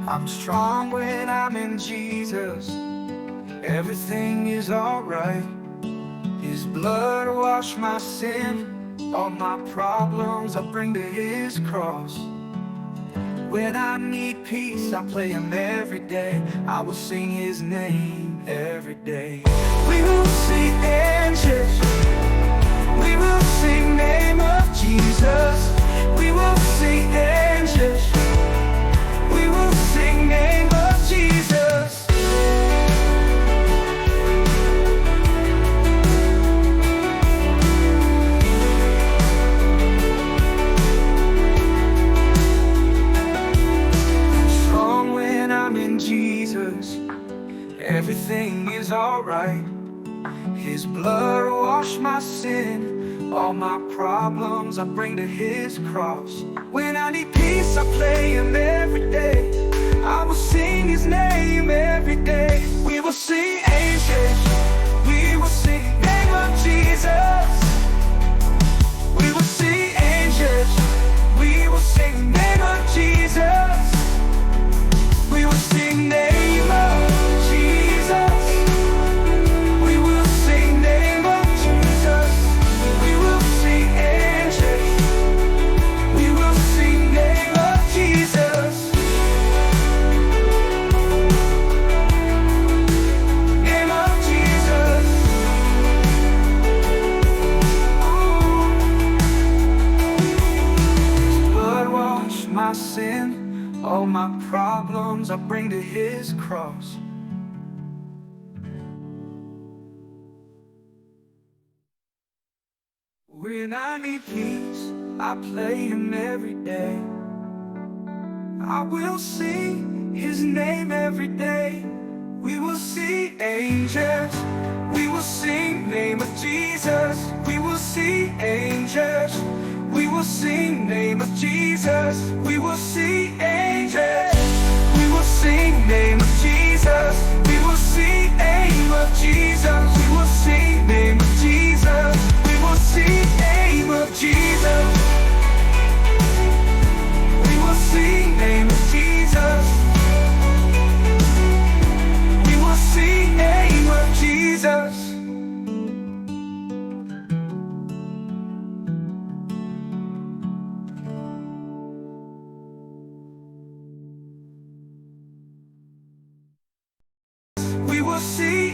I'm strong when I'm in Jesus. Everything is alright. His blood washed my sin. All my problems I bring to His cross. When I need peace, I play Him every day. I will sing His name every day. We will sing angels. We will sing name of Jesus. We will sing angels. We will sing name of Jesus. Strong when I'm in Jesus. Everything is alright. His blood washed my sin. All my problems I bring to His cross. When I need peace, I play Him every day. I will sing His name every day. We will sing angels. We will sing name of Jesus. We will sing angels. We will sing name of Jesus. We will sing name of Jesus. We will sing name of Jesus. We will sing angels. We will sing name of Jesus. Name of Jesus. Blood wash my sin. All my problems I bring to His cross. When I need peace, I play Him every day. I will sing His name every day. We will see angels. We will sing name of Jesus. We will see angels. We will sing name of Jesus. We will see angels. We will sing name of Jesus. We will see name of Jesus. We will sing name of Jesus. We will see name of Jesus. We will sing name of Jesus. We will sing name of Jesus. We will see